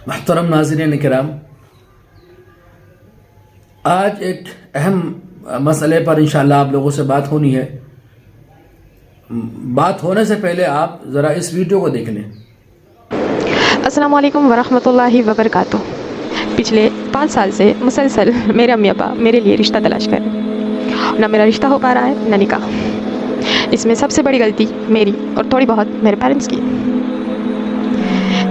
محترم ناظرین کرام، آج ایک اہم مسئلے پر انشاءاللہ آپ لوگوں سے بات ہونی ہے۔ بات ہونے سے پہلے آپ ذرا اس ویڈیو کو دیکھ لیں۔ السلام علیکم ورحمۃ اللہ وبرکاتہ۔ پچھلے 5 سال سے مسلسل میرے امی ابا میرے لیے رشتہ تلاش کر رہے ہیں۔ نہ میرا رشتہ ہو پا رہا ہے نہ نکاح۔ اس میں سب سے بڑی غلطی میری اور تھوڑی بہت میرے پیرنٹس کی۔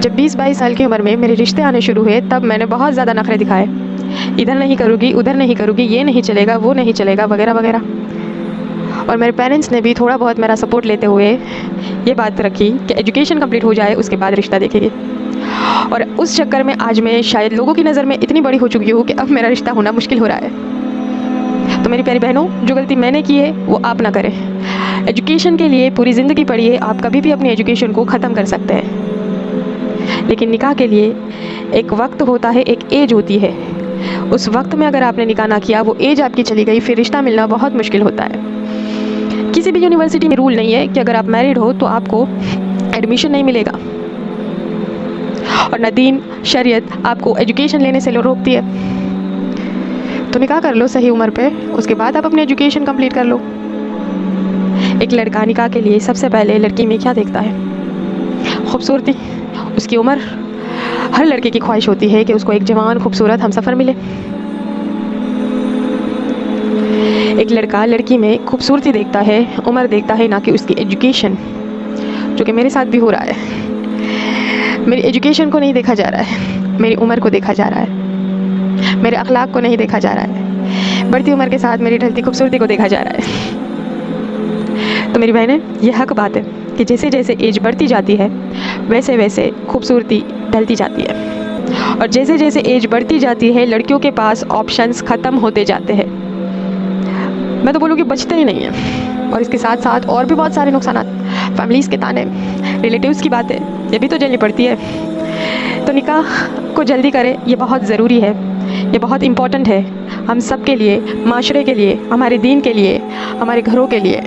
جب 20-22 سال کی عمر میں میرے رشتے آنے شروع ہوئے تب میں نے بہت زیادہ نخرے دکھائے، ادھر نہیں کروں گی، ادھر نہیں کروں گی، یہ نہیں چلے گا، وہ نہیں چلے گا، وغیرہ وغیرہ۔ اور میرے پیرنٹس نے بھی تھوڑا بہت میرا سپورٹ لیتے ہوئے یہ بات رکھی کہ ایجوکیشن کمپلیٹ ہو جائے اس کے بعد رشتہ دیکھیں گے۔ اور اس چکر میں آج میں شاید لوگوں کی نظر میں اتنی بڑی ہو چکی ہوں کہ اب میرا رشتہ ہونا مشکل ہو رہا ہے۔ تو میری پیاری بہنوں، جو غلطی میں نے کی ہے وہ آپ نہ کریں۔ ایجوکیشن کے لیے پوری زندگی پڑھیے، آپ کبھی بھی اپنی ایجوکیشن کو ختم کر سکتے ہیں، لیکن نکاح کے لیے ایک وقت ہوتا ہے، ایک ایج ہوتی ہے۔ اس وقت میں اگر آپ نے نکاح نہ کیا، وہ ایج آپ کی چلی گئی، پھر رشتہ ملنا بہت مشکل ہوتا ہے۔ کسی بھی یونیورسٹی میں رول نہیں ہے کہ اگر آپ میرڈ ہو تو آپ کو ایڈمیشن نہیں ملے گا، اور نہ دین شریعت آپ کو ایجوکیشن لینے سے روکتی ہے۔ تو نکاح کر لو صحیح عمر پہ، اس کے بعد آپ اپنی ایجوکیشن کمپلیٹ کر لو۔ ایک لڑکا نکاح کے لیے سب سے پہلے لڑکی میں کیا دیکھتا ہے؟ خوبصورتی، اس کی عمر۔ ہر لڑکے کی خواہش ہوتی ہے کہ اس کو ایک جوان خوبصورت ہمسفر ملے۔ ایک لڑکا لڑکی میں خوبصورتی دیکھتا ہے، عمر دیکھتا ہے، نہ کہ اس کی ایجوکیشن، جو کہ میرے ساتھ بھی ہو رہا ہے۔ میری ایجوکیشن کو نہیں دیکھا جا رہا ہے، میری عمر کو دیکھا جا رہا ہے، میرے اخلاق کو نہیں دیکھا جا رہا ہے، بڑھتی عمر کے ساتھ میری ڈھلتی خوبصورتی کو دیکھا جا رہا ہے۔ تو میری بہنیں، یہ حق بات ہے کہ جیسے جیسے ایج بڑھتی جاتی ہے ویسے ویسے خوبصورتی ڈھلتی جاتی ہے، اور جیسے جیسے ایج بڑھتی جاتی ہے لڑکیوں کے پاس آپشنز ختم ہوتے جاتے ہیں۔ میں تو بولوں کہ بچتے ہی نہیں ہیں، اور اس کے ساتھ ساتھ اور بھی بہت سارے نقصانات، فیملیز کے تانے، ریلیٹیوز کی باتیں، یہ بھی تو جھیلنی پڑتی ہے۔ تو نکاح کو جلدی کرے، یہ بہت ضروری ہے، یہ بہت امپورٹنٹ ہے، ہم سب کے لیے، معاشرے کے لیے، ہمارے دین کے لیے، ہمارے گھروں کے لیے۔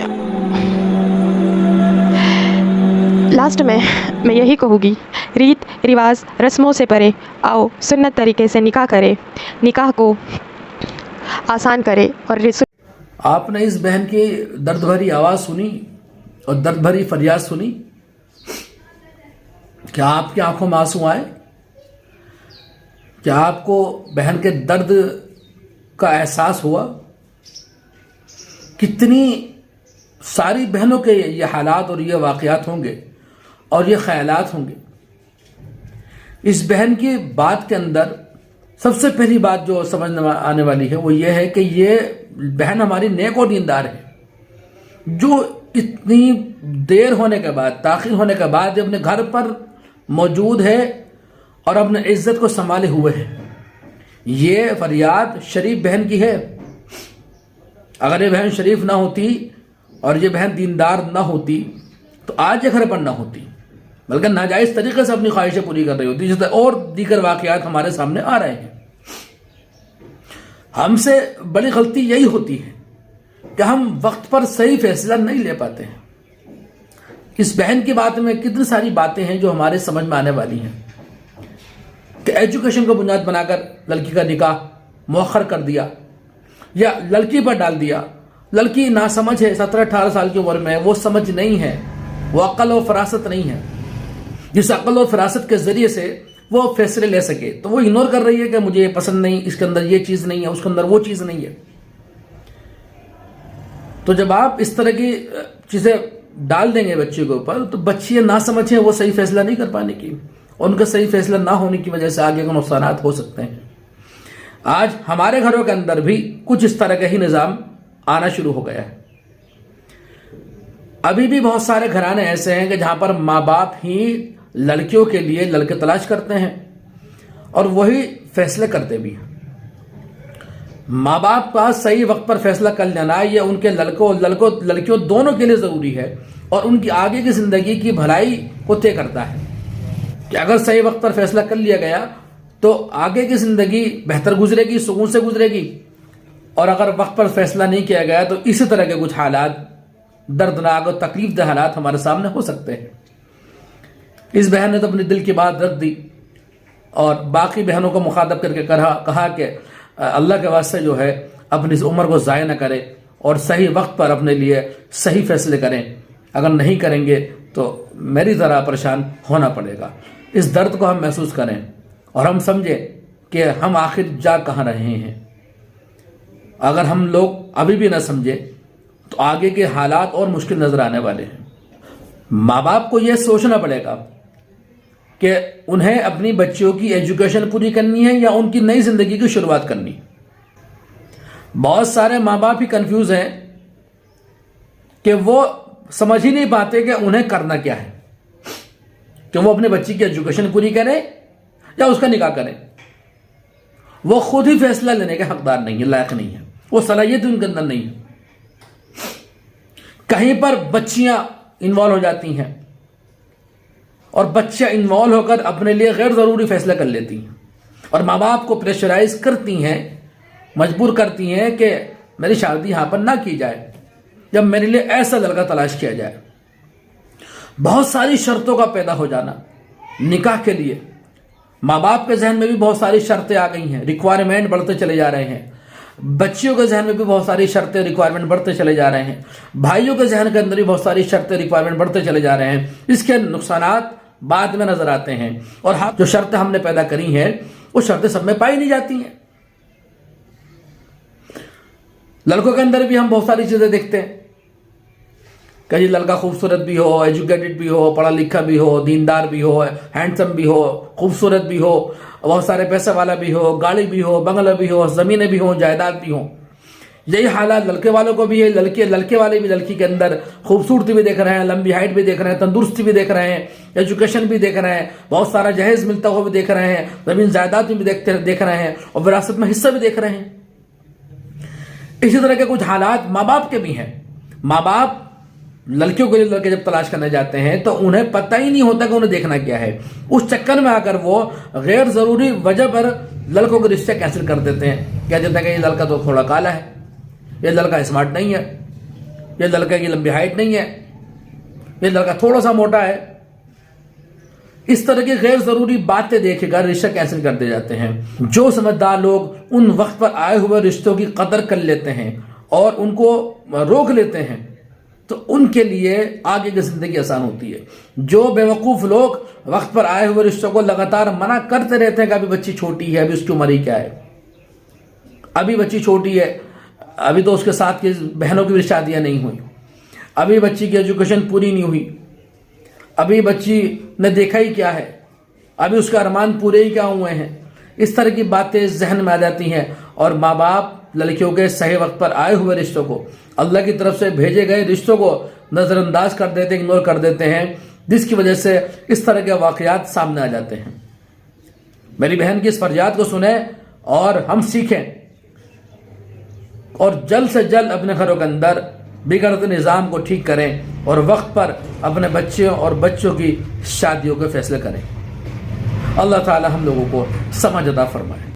لاسٹ میں یہی کہوں گی، ریت رواج رسموں سے پرے آؤ سنت طریقے سے نکاح کرے، نکاح کو آسان کرے۔ اور آپ نے اس بہن کی درد بھری آواز سنی اور درد بھری فریاد سنی؟ کیا آپ کی آنکھوں میں آنسو آئے؟ کیا آپ کو بہن کے درد کا احساس ہوا؟ کتنی ساری بہنوں کے یہ حالات اور یہ واقعات ہوں گے اور یہ خیالات ہوں گے۔ اس بہن کی بات کے اندر سب سے پہلی بات جو سمجھ آنے والی ہے وہ یہ ہے کہ یہ بہن ہماری نیک و دیندار ہے، جو اتنی دیر ہونے کے بعد، تاخیر ہونے کے بعد اپنے گھر پر موجود ہے اور اپنے عزت کو سنبھالے ہوئے ہے۔ یہ فریاد شریف بہن کی ہے۔ اگر یہ بہن شریف نہ ہوتی اور یہ بہن دیندار نہ ہوتی تو آج یہ گھر پر نہ ہوتی، بلکہ ناجائز طریقے سے اپنی خواہشیں پوری کر رہی ہوتی، جس طرح اور دیگر واقعات ہمارے سامنے آ رہے ہیں۔ ہم سے بڑی غلطی یہی ہوتی ہے کہ ہم وقت پر صحیح فیصلہ نہیں لے پاتے ہیں۔ اس بہن کی بات میں کتنی ساری باتیں ہیں جو ہمارے سمجھ میں آنے والی ہیں کہ ایجوکیشن کو بنیاد بنا کر لڑکی کا نکاح مؤخر کر دیا یا لڑکی پر ڈال دیا۔ لڑکی ناسمجھ ہے، 17-18 سال کی عمر میں، وہ سمجھ نہیں ہے، وہ عقل و فراست نہیں ہے جس عقل و فراست کے ذریعے سے وہ فیصلے لے سکے، تو وہ اگنور کر رہی ہے کہ مجھے یہ پسند نہیں، اس کے اندر یہ چیز نہیں ہے، اس کے اندر وہ چیز نہیں ہے۔ تو جب آپ اس طرح کی چیزیں ڈال دیں گے بچے کے اوپر تو بچے نہ سمجھیں، وہ صحیح فیصلہ نہیں کر پانے کی، ان کا صحیح فیصلہ نہ ہونے کی وجہ سے آگے کے نقصانات ہو سکتے ہیں۔ آج ہمارے گھروں کے اندر بھی کچھ اس طرح کا ہی نظام آنا شروع ہو گیا ہے۔ ابھی بھی بہت سارے گھرانے ایسے ہیں کہ جہاں پر ماں باپ ہی لڑکیوں کے لیے لڑکے تلاش کرتے ہیں اور وہی فیصلے کرتے بھی ہیں۔ ماں باپ کا صحیح وقت پر فیصلہ کر لینا یہ ان کے لڑکیوں دونوں کے لیے ضروری ہے، اور ان کی آگے کی زندگی کی بھلائی کو طے کرتا ہے کہ اگر صحیح وقت پر فیصلہ کر لیا گیا تو آگے کی زندگی بہتر گزرے گی، سکون سے گزرے گی، اور اگر وقت پر فیصلہ نہیں کیا گیا تو اسی طرح کے کچھ حالات، دردناک اور تکلیف دہ حالات ہمارے سامنے ہو سکتے ہیں۔ اس بہن نے تو اپنے دل کی بات رکھ دی اور باقی بہنوں کو مخاطب کر کے کہا کہ اللہ کے واسطے جو ہے اپنی اس عمر کو ضائع نہ کرے اور صحیح وقت پر اپنے لیے صحیح فیصلے کریں. اگر نہیں کریں گے تو میری طرح پریشان ہونا پڑے گا. اس درد کو ہم محسوس کریں اور ہم سمجھیں کہ ہم آخر جا کہاں رہے ہیں. اگر ہم لوگ ابھی بھی نہ سمجھے تو آگے کے حالات اور مشکل نظر آنے والے ہیں. ماں باپ کو یہ سوچنا پڑے گا کہ انہیں اپنی بچیوں کی ایجوکیشن پوری کرنی ہے یا ان کی نئی زندگی کی شروعات کرنی. بہت سارے ماں باپ ہی کنفیوز ہیں کہ وہ سمجھ ہی نہیں پاتے کہ انہیں کرنا کیا ہے، کہ وہ اپنے بچی کی ایجوکیشن پوری کریں یا اس کا نکاح کریں. وہ خود ہی فیصلہ لینے کے حقدار نہیں ہے، لائق نہیں ہے، وہ صلاحیت ان کے اندر نہیں ہے. کہیں پر بچیاں انوالو ہو جاتی ہیں اور بچیاں انوالو ہو کر اپنے لیے غیر ضروری فیصلہ کر لیتی ہیں اور ماں باپ کو پریشرائز کرتی ہیں، مجبور کرتی ہیں کہ میری شادی یہاں پر نہ کی جائے جب میرے لیے ایسا لڑکا تلاش کیا جائے. بہت ساری شرطوں کا پیدا ہو جانا نکاح کے لیے. ماں باپ کے ذہن میں بھی بہت ساری شرطیں آ گئی ہیں، ریکوائرمنٹ بڑھتے چلے جا رہے ہیں. بچیوں کے ذہن میں بھی بہت ساری شرطیں ریکوائرمنٹ بڑھتے چلے جا رہے ہیں. بھائیوں کے ذہن کے اندر بھی بہت ساری شرطیں ریکوائرمنٹ بڑھتے چلے جا رہے ہیں. اس کے نقصانات بعد میں نظر آتے ہیں اور جو شرطیں ہم نے پیدا کری ہیں وہ شرطیں سب میں پائی نہیں جاتی ہیں. لڑکوں کے اندر بھی ہم بہت ساری چیزیں دیکھتے ہیں کہ یہ لڑکا خوبصورت بھی ہو، ایجوکیٹڈ بھی ہو، پڑھا لکھا بھی ہو، دیندار بھی ہو، ہینڈسم بھی ہو، خوبصورت بھی ہو، بہت سارے پیسے والا بھی ہو، گاڑی بھی ہو، بنگلہ بھی ہو، زمینیں بھی ہوں، جائیداد بھی ہوں. یہی حالات لڑکے والوں کو بھی ہے. لڑکے والے بھی لڑکی کے اندر خوبصورتی بھی دیکھ رہے ہیں، لمبی ہائٹ بھی دیکھ رہے ہیں، تندرستی بھی دیکھ رہے ہیں، ایجوکیشن بھی دیکھ رہے ہیں، بہت سارا جہیز ملتا ہوا بھی دیکھ رہے ہیں، زمین جائیداد بھی دیکھ رہے ہیں اور وراثت میں حصہ بھی دیکھ رہے ہیں. اسی طرح کے کچھ حالات ماں باپ کے بھی ہیں. ماں باپ لڑکیوں کے لیے لڑکے جب تلاش کرنے جاتے ہیں تو انہیں پتہ ہی نہیں ہوتا کہ انہیں دیکھنا کیا ہے. اس چکر میں آ کر وہ غیر ضروری وجہ پر لڑکوں کے رشتے کینسل کر دیتے ہیں. کہہ دیتے ہیں کہ یہ لڑکا تو تھوڑا کالا ہے، یہ لڑکا اسمارٹ نہیں ہے، یہ لڑکے کی لمبی ہائٹ نہیں ہے، یہ لڑکا تھوڑا سا موٹا ہے. اس طرح کی غیر ضروری باتیں دیکھ کر رشتہ کینسل کر دے جاتے ہیں. جو سمجھدار لوگ ان وقت پر آئے ہوئے رشتوں کی قدر کر لیتے ہیں اور ان کو روک لیتے ہیں تو ان کے لیے آگے کی زندگی آسان ہوتی ہے. جو بیوقوف لوگ وقت پر آئے ہوئے رشتوں کو لگاتار منع کرتے رہتے ہیں کہ ابھی بچی چھوٹی ہے، ابھی اس کی عمر ہی کیا ہے، ابھی بچی چھوٹی ہے، ابھی تو اس کے ساتھ کی بہنوں کی بھی شادیاں نہیں ہوئی، ابھی بچی کی ایجوکیشن پوری نہیں ہوئی، ابھی بچی نے دیکھا ہی کیا ہے، ابھی اس کے ارمان پورے ہی کیا ہوئے ہیں. اس طرح کی باتیں ذہن میں آ جاتی ہیں اور ماں باپ لڑکیوں کے صحیح وقت پر آئے ہوئے رشتوں کو، اللہ کی طرف سے بھیجے گئے رشتوں کو نظر انداز کر دیتے ہیں، اگنور کر دیتے ہیں، جس کی وجہ سے اس طرح کے واقعات سامنے آ جاتے ہیں. میری بہن کی اس فریاد کو سنیں اور ہم سیکھیں اور جلد سے جلد اپنے گھروں کے اندر بگڑتے نظام کو ٹھیک کریں اور وقت پر اپنے بچیوں اور بچوں کی شادیوں کے فیصلے کریں. اللہ تعالی ہم لوگوں کو سمجھ عطا فرمائے.